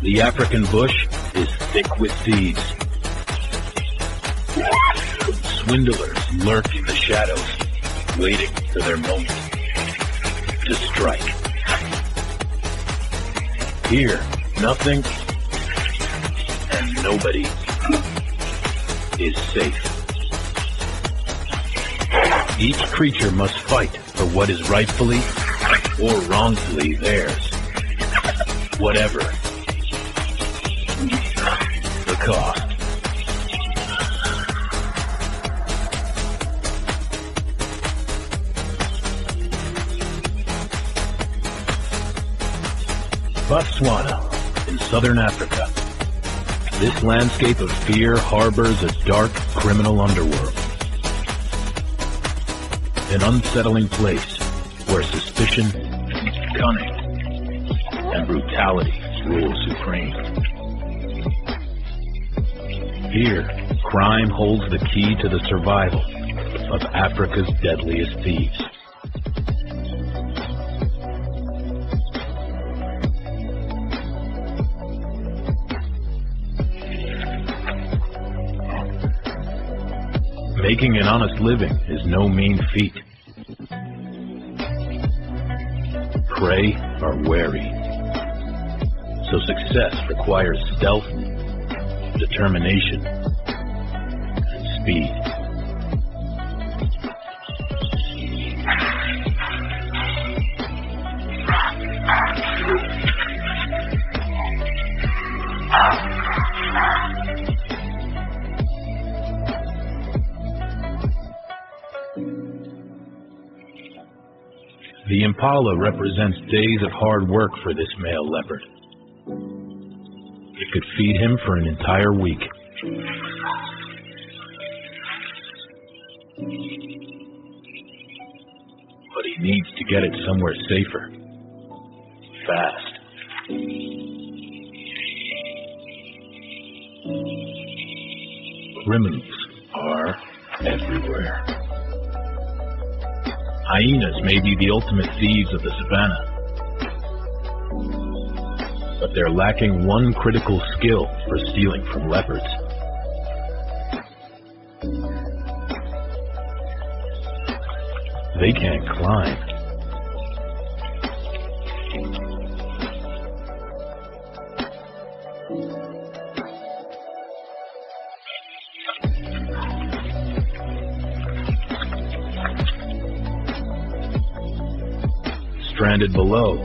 The African bush is thick with thieves. Swindlers lurk in the shadows, waiting for their moment to strike. Here, nothing and nobody is safe. Each creature must fight for what is rightfully or wrongfully theirs, whatever the cost. Botswana, in southern Africa. This landscape of fear harbors a dark criminal underworld. An unsettling place where suspicion, cunning, and brutality rule supreme. Here, crime holds the key to the survival of Africa's deadliest thieves. Making an honest living is no mean feat. Prey are wary, so success requires stealth, determination, and speed. The impala represents days of hard work for this male leopard. It could feed him for an entire week. But he needs to get it somewhere safer. Fast. Criminals are everywhere. Hyenas may be the ultimate thieves of the savannah, but they're lacking one critical skill for stealing from leopards. They can't climb. Stranded below,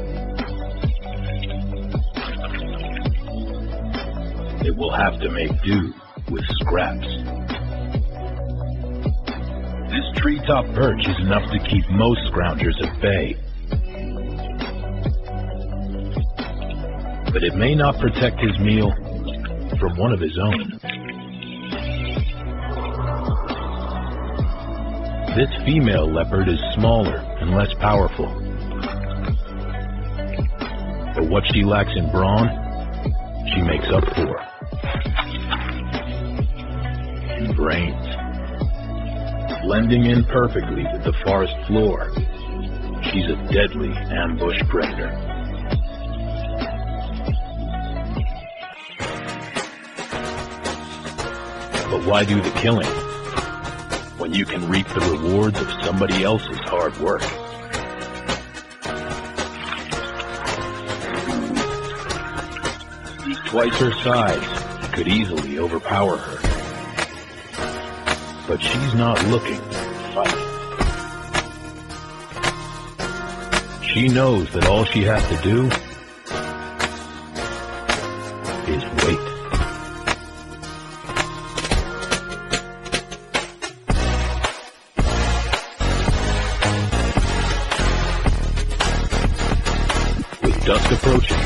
it will have to make do with scraps. This treetop perch is enough to keep most scroungers at bay, but it may not protect his meal from one of his own. This female leopard is smaller and less powerful. But what she lacks in brawn, she makes up for in brains. Blending in perfectly with the forest floor, she's a deadly ambush predator. But why do the killing when you can reap the rewards of somebody else's hard work? Twice her size could easily overpower her. But she's not looking to fight. She knows that all she has to do is wait. With dusk approaching,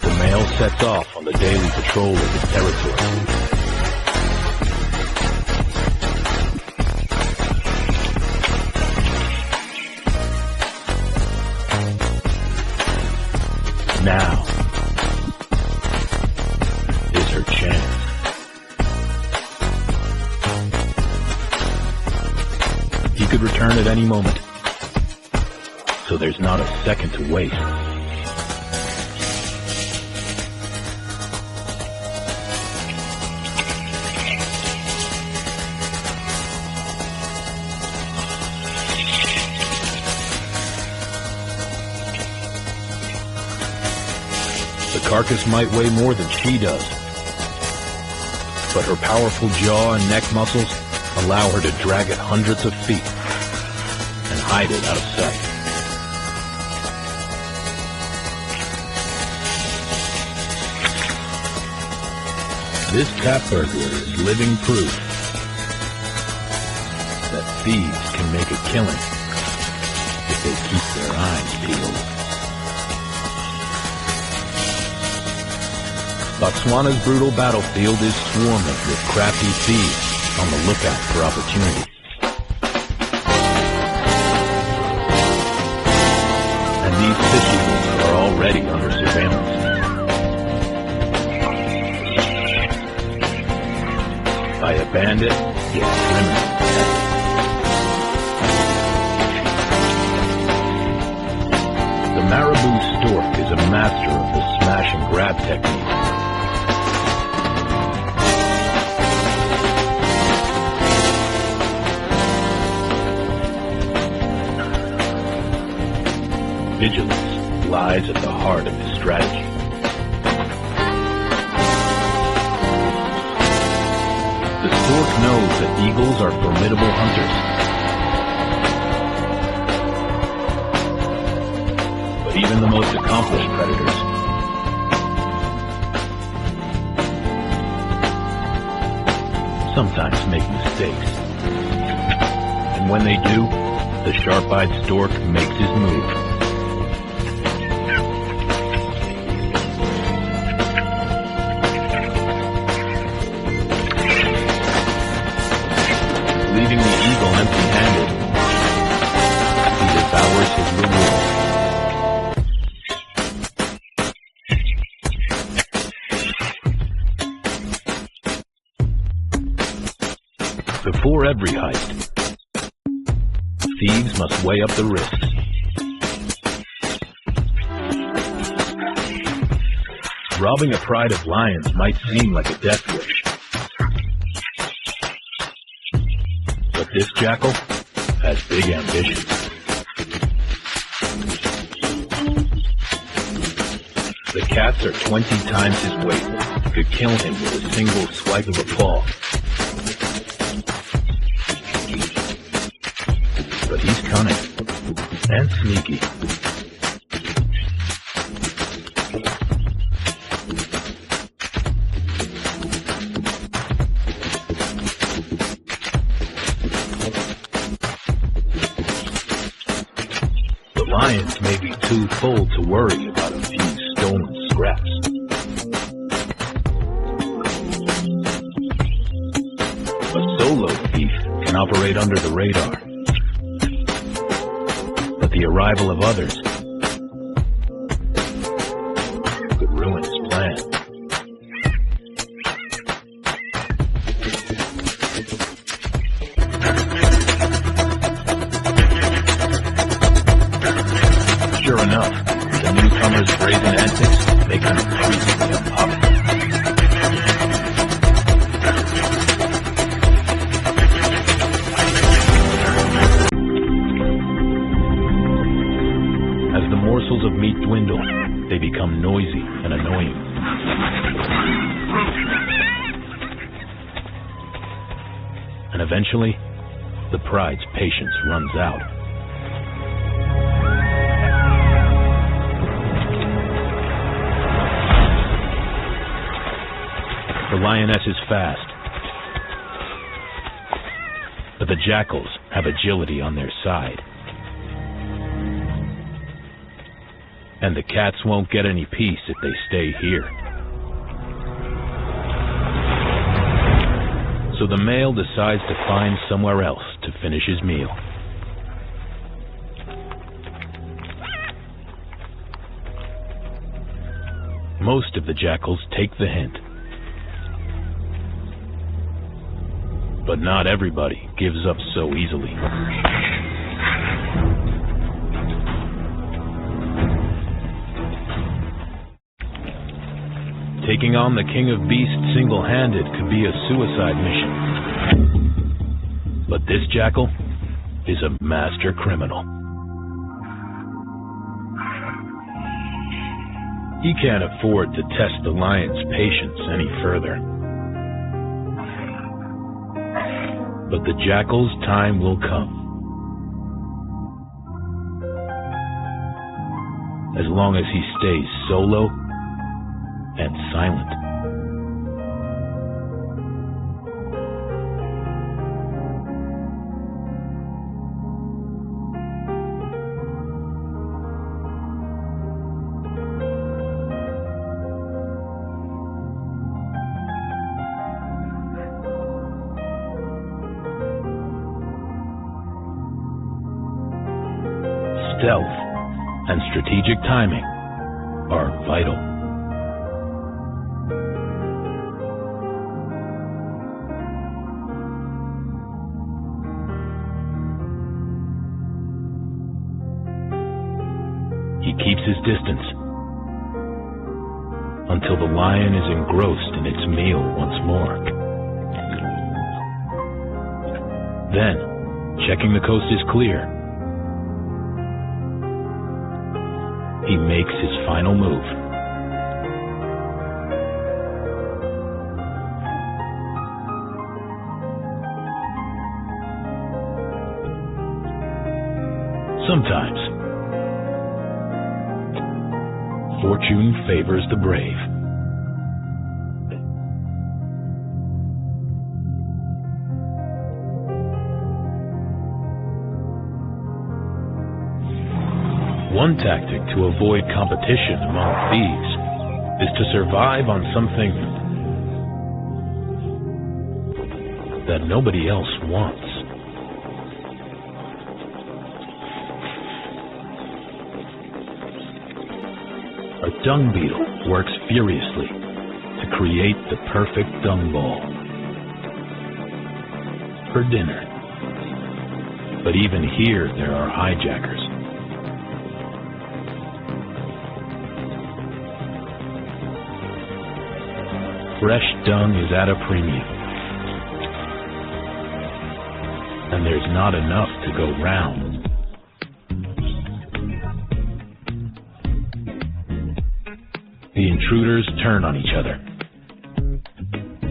the male sets off on the daily patrol of his territory. Now is her chance. He could return at any moment, so there's not a second to waste. The carcass might weigh more than she does, but her powerful jaw and neck muscles allow her to drag it hundreds of feet and hide it out of sight. This cat burglar is living proof that thieves can make a killing if they keep their eyes peeled. Botswana's brutal battlefield is swarming with crafty thieves on the lookout for opportunity. And these fish eagles are already under surveillance. By a bandit, yet criminal. The marabou stork is a master of the smash and grab technique. Vigilance lies at the heart of his strategy. The stork knows that eagles are formidable hunters. But even the most accomplished predators sometimes make mistakes. And when they do, the sharp-eyed stork makes his move. Leaving the eagle empty-handed, he devours his reward. Before every heist, thieves must weigh up the risks. Robbing a pride of lions might seem like a death wish. But this jackal has big ambitions. The cats are 20 times his weight, could kill him with a single swipe of a paw. But he's cunning and sneaky. The lions may be too full to worry about a few stolen scraps. A solo thief can operate under the radar. The arrival of others could ruin his plan. Sure enough, the newcomer's brazen antics make him increasingly unpopular. As the morsels of meat dwindle, they become noisy and annoying. And eventually, the pride's patience runs out. The lioness is fast, but the jackals have agility on their side. And the cats won't get any peace if they stay here. So the male decides to find somewhere else to finish his meal. Most of the jackals take the hint. But not everybody gives up so easily. Taking on the King of Beasts single-handed could be a suicide mission. But this jackal is a master criminal. He can't afford to test the lion's patience any further. But the jackal's time will come. As long as he stays solo and silent. Stealth and strategic timing are vital. He keeps his distance until the lion is engrossed in its meal once more. Then, checking the coast is clear, he makes his final move. Sometimes, fortune favors the brave. One tactic to avoid competition among thieves is to survive on something that nobody else wants. A dung beetle works furiously to create the perfect dung ball for dinner. But even here there are hijackers. Fresh dung is at a premium, and there's not enough to go round. The intruders turn on each other,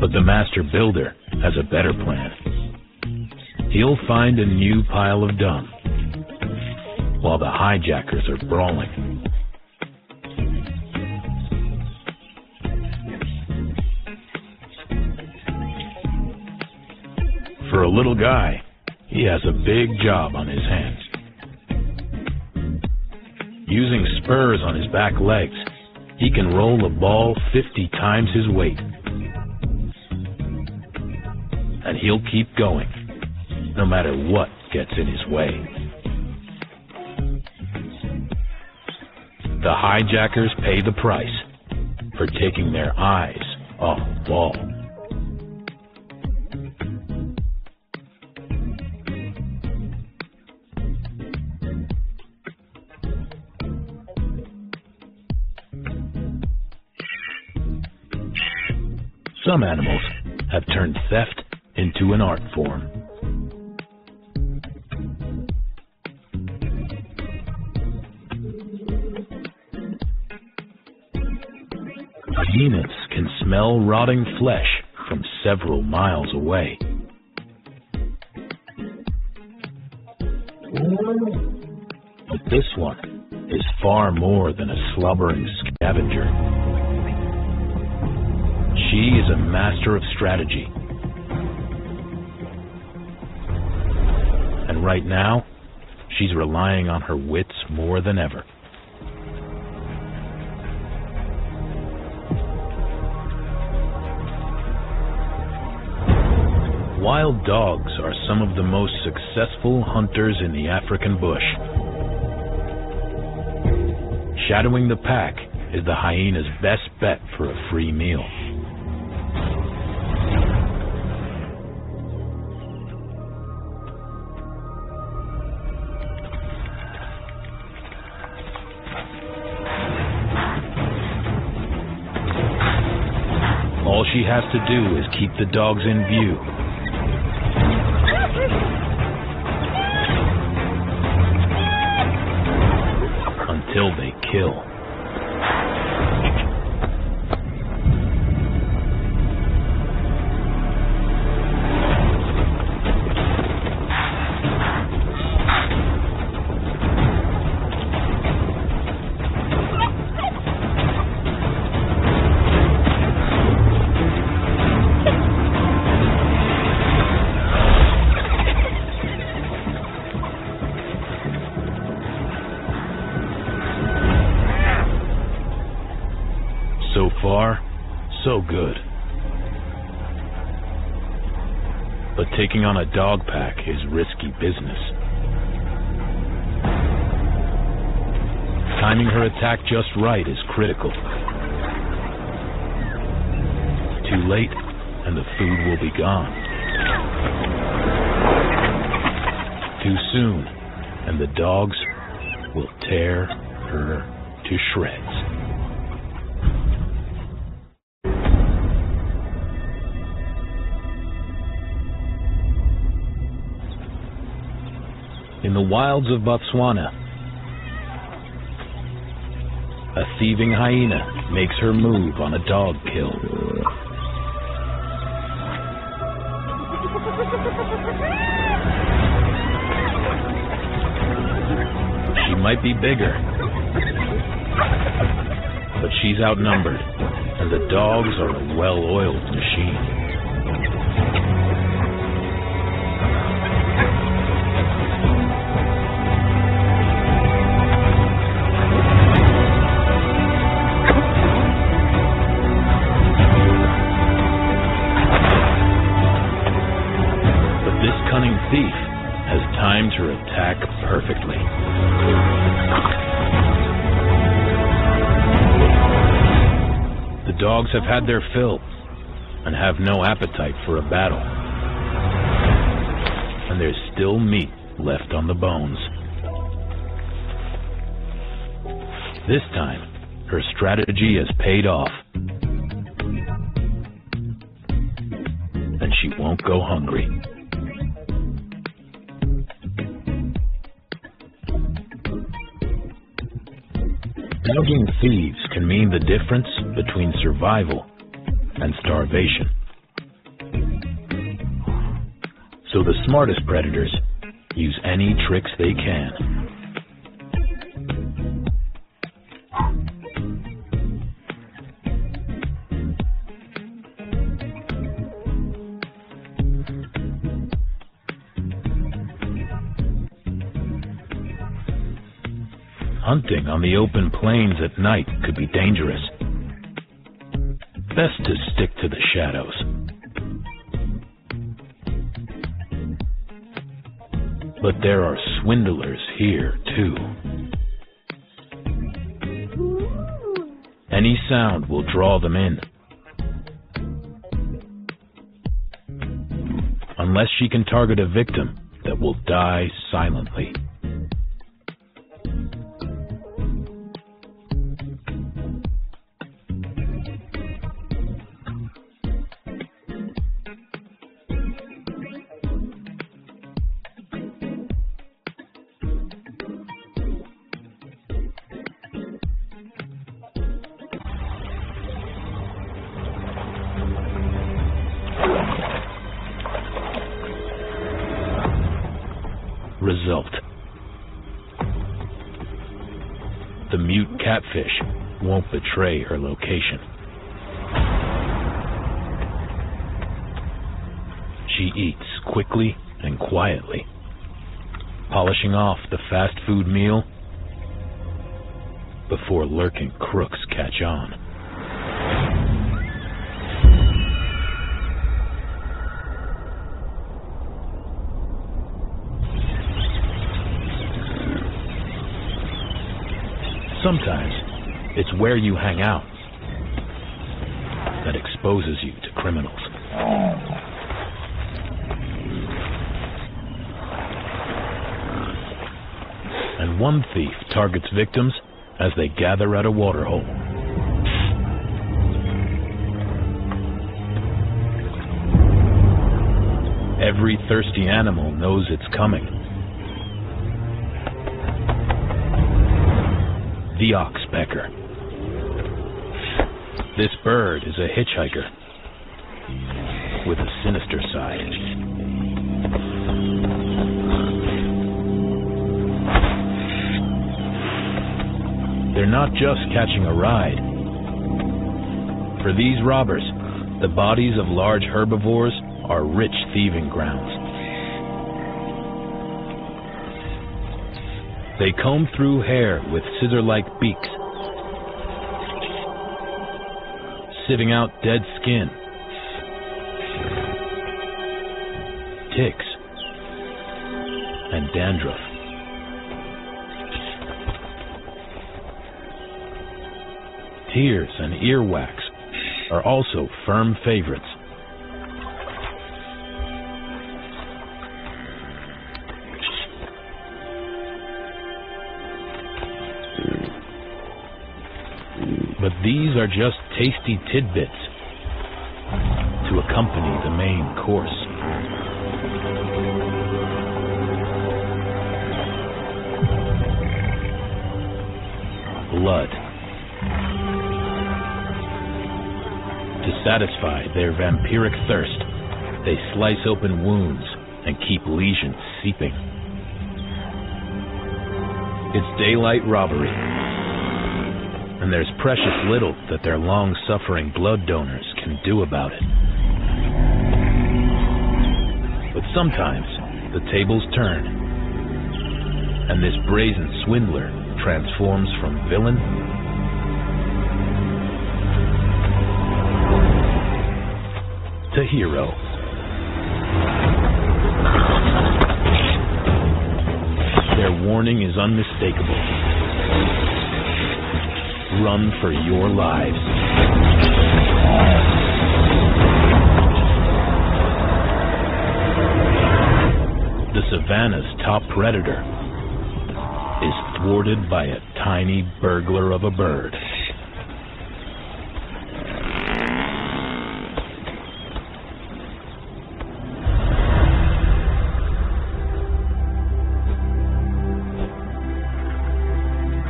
but the master builder has a better plan. He'll find a new pile of dung, while the hijackers are brawling. For a little guy, he has a big job on his hands. Using spurs on his back legs, he can roll a ball 50 times his weight. And he'll keep going, no matter what gets in his way. The hijackers pay the price for taking their eyes off the ball. Some animals have turned theft into an art form. Hyenas can smell rotting flesh from several miles away. But this one is far more than a slobbering scavenger. She is a master of strategy. And right now, she's relying on her wits more than ever. Wild dogs are some of the most successful hunters in the African bush. Shadowing the pack is the hyena's best bet for a free meal. All she has to do is keep the dogs in view. Until they kill. far, so good. But taking on a dog pack is risky business. Timing her attack just right is critical. Too late, and the food will be gone. Too soon, and the dogs will tear her to shreds. In the wilds of Botswana, a thieving hyena makes her move on a dog kill. She might be bigger, but she's outnumbered, and the dogs are a well-oiled machine. Thief has timed her attack perfectly. The dogs have had their fill and have no appetite for a battle. And there's still meat left on the bones. This time, her strategy has paid off. And she won't go hungry. Dogging thieves can mean the difference between survival and starvation. So the smartest predators use any tricks they can. Hunting on the open plains at night could be dangerous. Best to stick to the shadows. But there are swindlers here, too. Any sound will draw them in. Unless she can target a victim that will die silently. Result. The mute catfish won't betray her location. She eats quickly and quietly, polishing off the fast food meal before lurking crooks catch on. Sometimes it's where you hang out that exposes you to criminals. And one thief targets victims as they gather at a waterhole. Every thirsty animal knows it's coming. The oxpecker. This bird is a hitchhiker with a sinister side. They're not just catching a ride. For these robbers, the bodies of large herbivores are rich thieving grounds. They comb through hair with scissor-like beaks, spitting out dead skin, ticks, and dandruff. Tears and earwax are also firm favorites. But these are just tasty tidbits to accompany the main course. Blood. To satisfy their vampiric thirst, they slice open wounds and keep lesions seeping. It's daylight robbery, and there's precious little that their long-suffering blood donors can do about it. But sometimes the tables turn, and this brazen swindler transforms from villain to hero. Their warning is unmistakable. Run for your lives. The savannah's top predator is thwarted by a tiny burglar of a bird.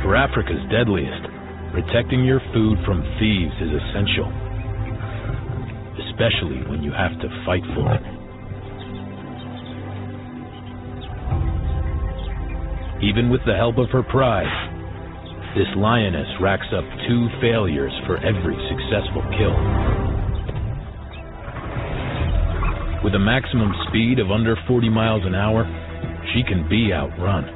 For Africa's deadliest, protecting your food from thieves is essential, especially when you have to fight for it. Even with the help of her pride, this lioness racks up 2 failures for every successful kill. With a maximum speed of under 40 miles an hour, she can be outrun.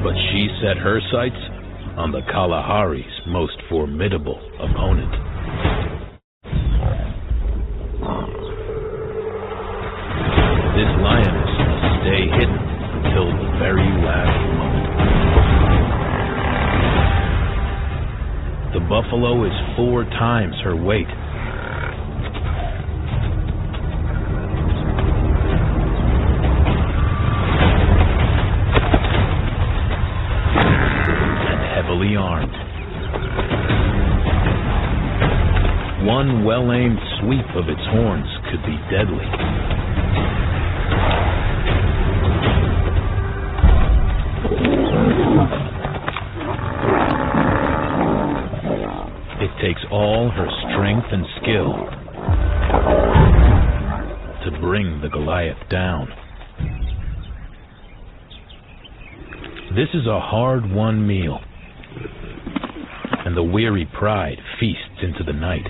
But she set her sights on the Kalahari's most formidable opponent. This lioness must stay hidden until the very last moment. The buffalo is 4 times her weight. Heavily armed. One well-aimed sweep of its horns could be deadly. It takes all her strength and skill to bring the Goliath down. This is a hard-won meal, and the weary pride feasts into the night.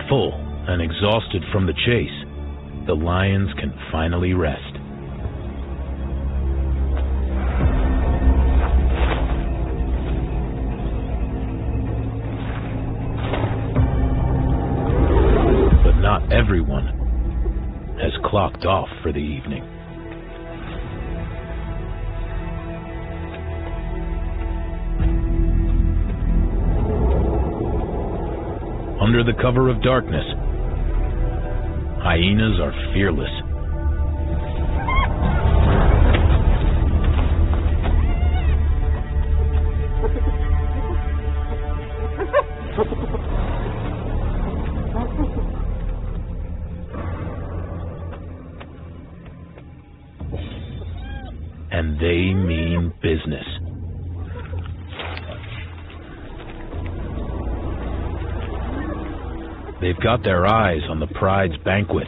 Full and exhausted from the chase, the lions can finally rest. But not everyone has clocked off for the evening. Under the cover of darkness, hyenas are fearless. And they mean business. They've got their eyes on the pride's banquet.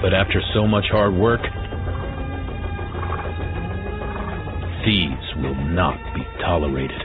But after so much hard work, thieves will not be tolerated.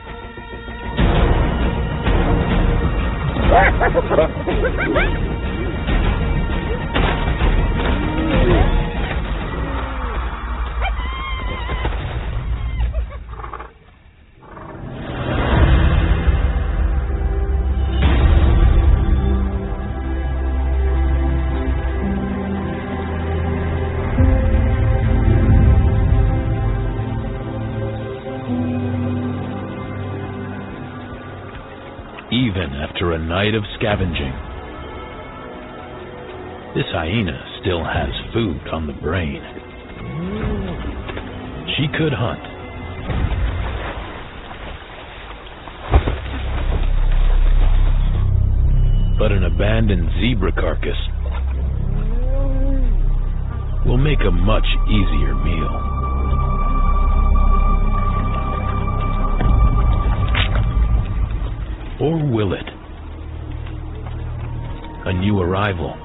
Even after a night of scavenging, this hyena still has food on the brain. She could hunt, but an abandoned zebra carcass will make a much easier meal. Or will it? A new arrival.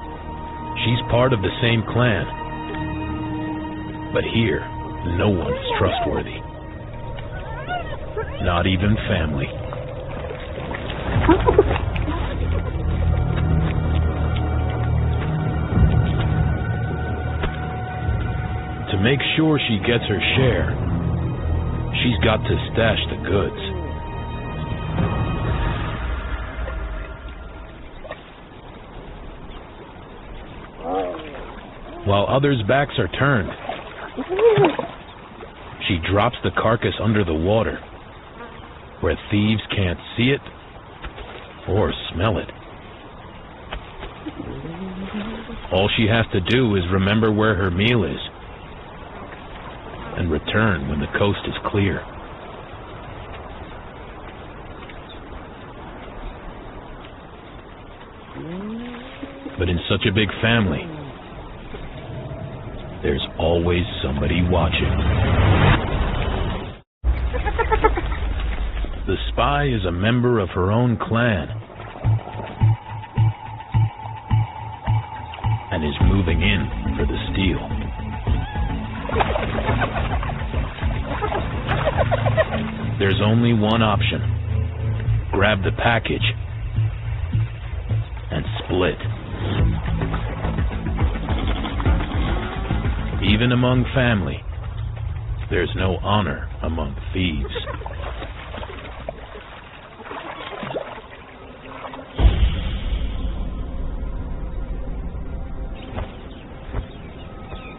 She's part of the same clan. But here, no one is trustworthy. Not even family. To make sure she gets her share, she's got to stash the goods. While others' backs are turned, she drops the carcass under the water, where thieves can't see it or smell it. All she has to do is remember where her meal is and return when the coast is clear. But in such a big family, there's always somebody watching. The spy is a member of her own clan and is moving in for the steal. There's only one option. Grab the package and split. Even among family, there's no honor among thieves.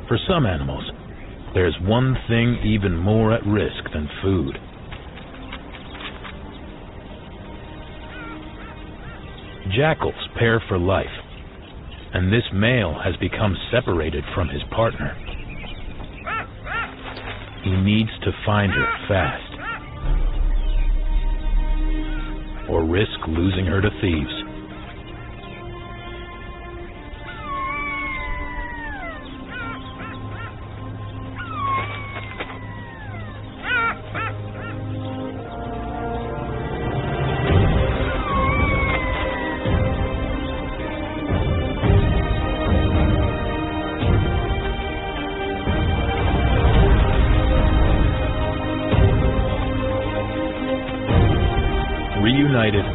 For some animals, there's one thing even more at risk than food. Jackals pair for life, and this male has become separated from his partner. He needs to find her fast, or risk losing her to thieves. Reunited,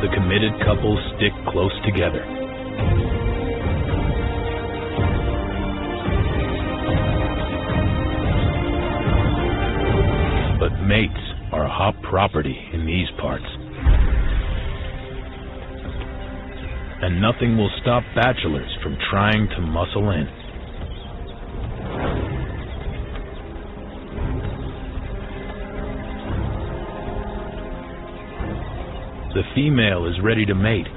the committed couples stick close together. But mates are hot property in these parts. And nothing will stop bachelors from trying to muscle in. The female is ready to mate.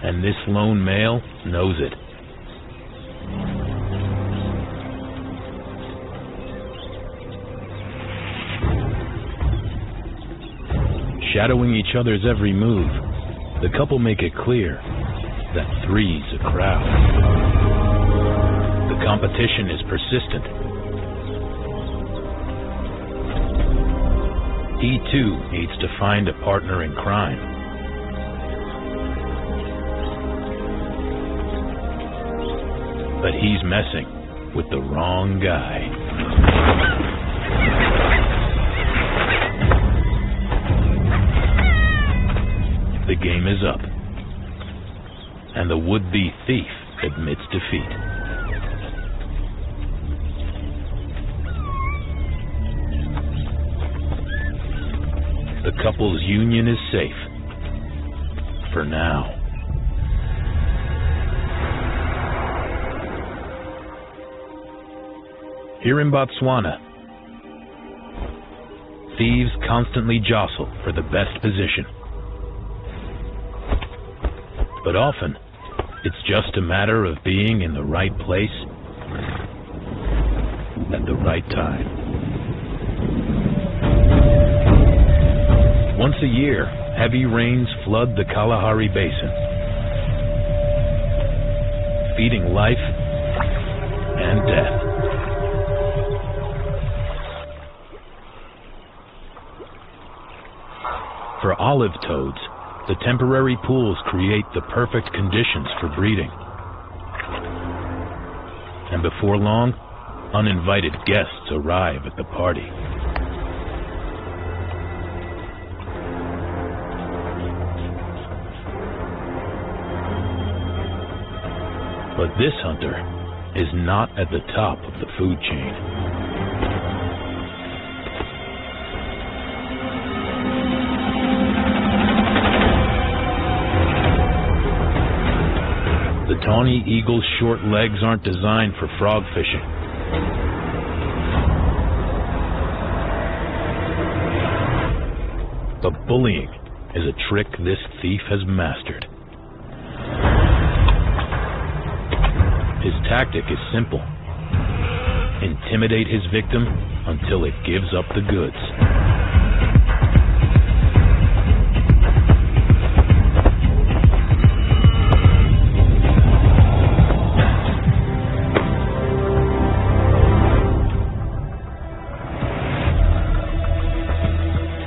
And this lone male knows it. Shadowing each other's every move, the couple make it clear that three's a crowd. The competition is persistent. He too needs to find a partner in crime. But he's messing with the wrong guy. The game is up, and the would-be thief admits defeat. The couple's union is safe, for now. Here in Botswana, thieves constantly jostle for the best position. But often, it's just a matter of being in the right place at the right time. Once a year, heavy rains flood the Kalahari Basin, feeding life and death. For olive toads, the temporary pools create the perfect conditions for breeding. And before long, uninvited guests arrive at the party. But this hunter is not at the top of the food chain. The tawny eagle's short legs aren't designed for frog fishing. But bullying is a trick this thief has mastered. His tactic is simple. Intimidate his victim until it gives up the goods.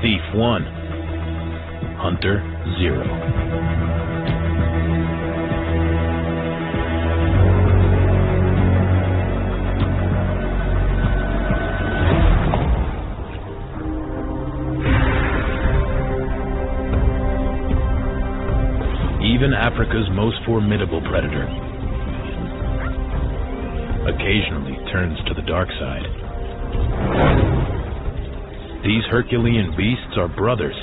Thief 1, Hunter 0. Even Africa's most formidable predator occasionally turns to the dark side. These Herculean beasts are brothers.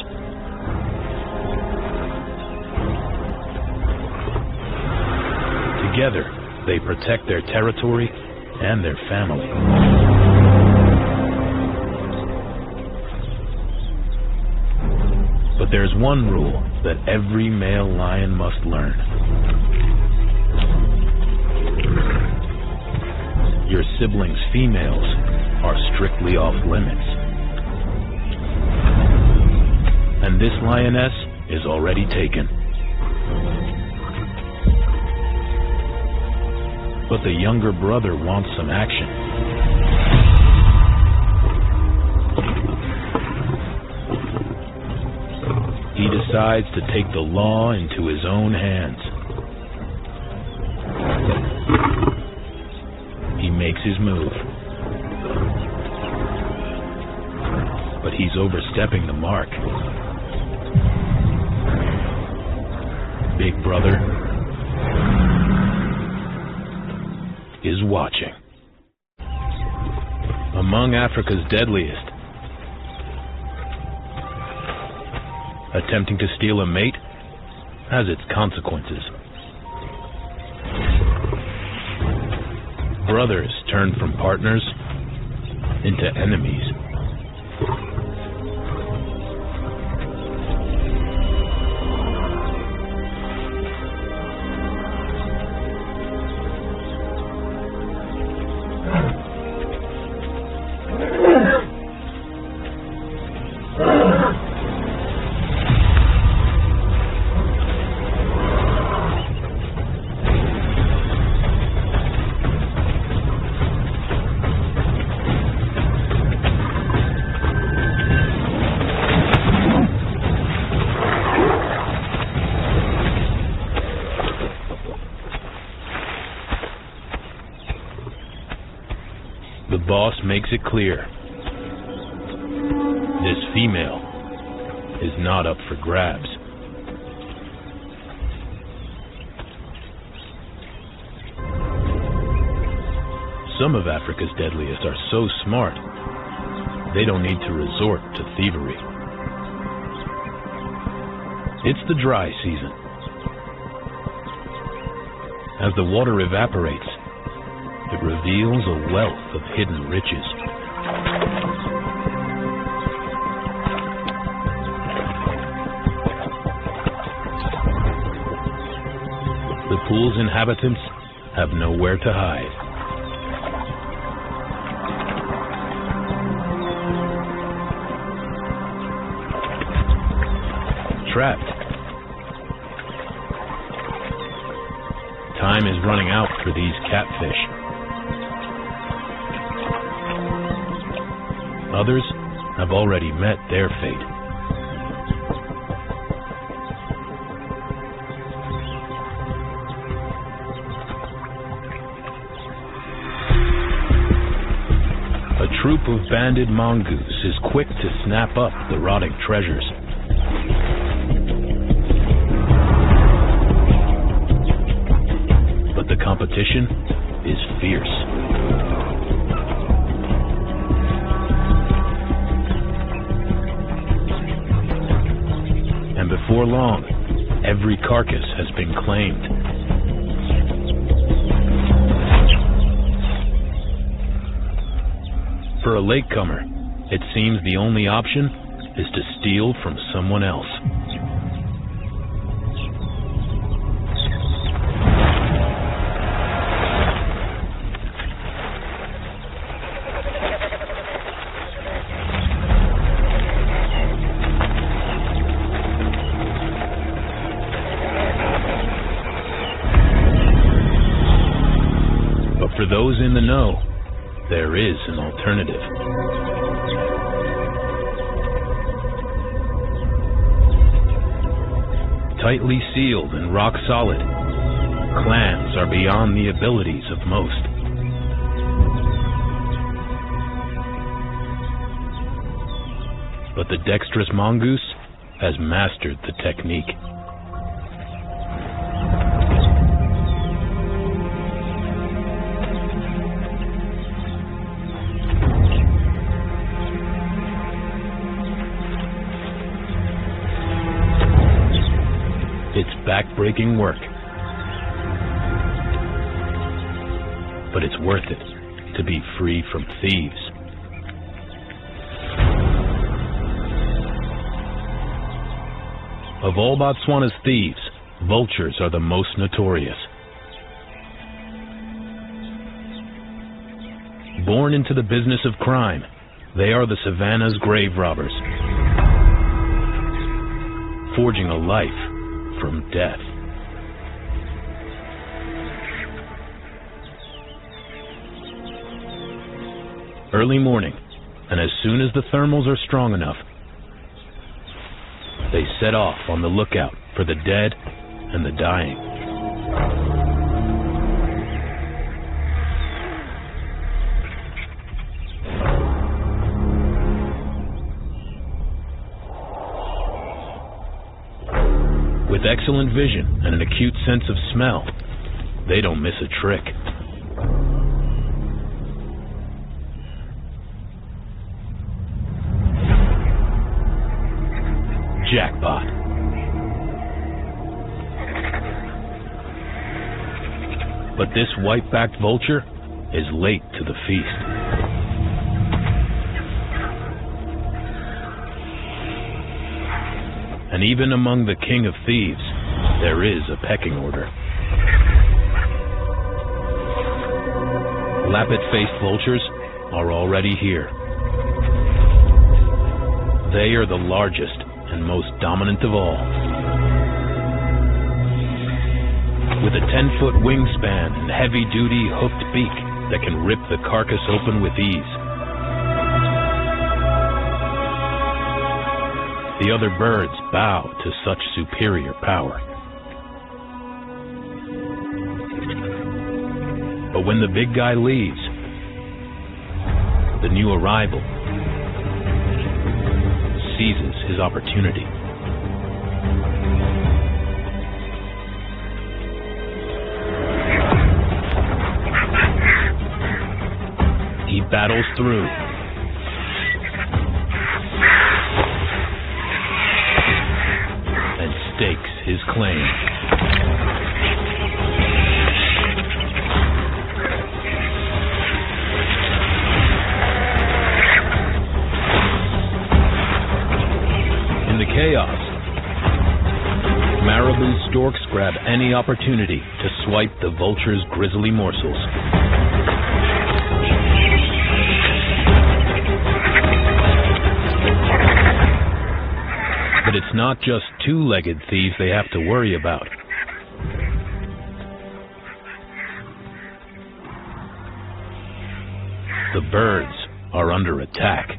Together, they protect their territory and their family. But there's one rule that every male lion must learn. Your siblings' females are strictly off limits. And this lioness is already taken. But the younger brother wants some action. He decides to take the law into his own hands. He makes his move. But he's overstepping the mark. Big Brother is watching. Among Africa's deadliest, attempting to steal a mate has its consequences. Brothers turn from partners into enemies. boss makes it clear. This female is not up for grabs. Some of Africa's deadliest are so smart, they don't need to resort to thievery. It's the dry season. As the water evaporates, it reveals a wealth of hidden riches. The pool's inhabitants have nowhere to hide. Trapped. Time is running out for these catfish. Others have already met their fate. A troop of banded mongoose is quick to snap up the rotting treasures. But the competition is fierce. And before long, every carcass has been claimed. For a latecomer, it seems the only option is to steal from someone else. But for those in the know, there is an alternative. Tightly sealed and rock solid, clams are beyond the abilities of most. But the dexterous mongoose has mastered the technique. It's back-breaking work, but it's worth it to be free from thieves. Of all Botswana's thieves, vultures are the most notorious. Born into the business of crime, they are the savannah's grave robbers, forging a life from death. Early morning, and as soon as the thermals are strong enough, they set off on the lookout for the dead and the dying. With excellent vision and an acute sense of smell, they don't miss a trick. Jackpot. But this white-backed vulture is late to the feast. And even among the king of thieves, there is a pecking order. Lappet-faced vultures are already here. They are the largest and most dominant of all. With a 10-foot wingspan and heavy-duty hooked beak that can rip the carcass open with ease. The other birds bow to such superior power. But when the big guy leaves, The new arrival seizes his opportunity. He battles through. And stakes his claim. In the chaos, Marabou's storks grab any opportunity to swipe the vulture's grisly morsels. But it's not just two-legged thieves they have to worry about. The birds are under attack.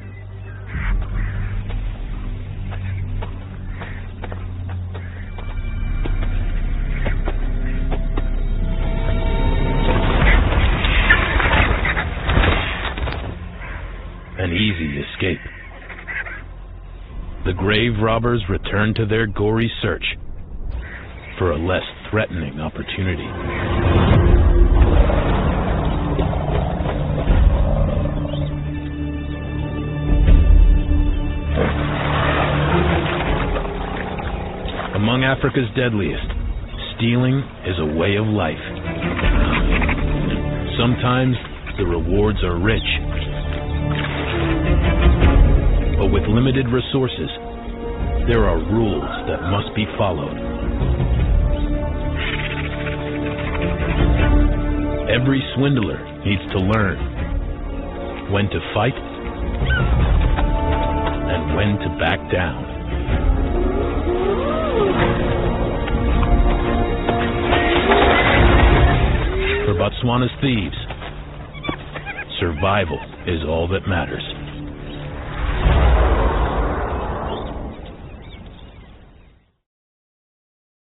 An easy escape. The grave robbers return to their gory search for a less threatening opportunity. Among Africa's deadliest, stealing is a way of life. Sometimes the rewards are rich, but with limited resources, there are rules that must be followed. Every swindler needs to learn when to fight and when to back down. For Botswana's thieves, survival is all that matters.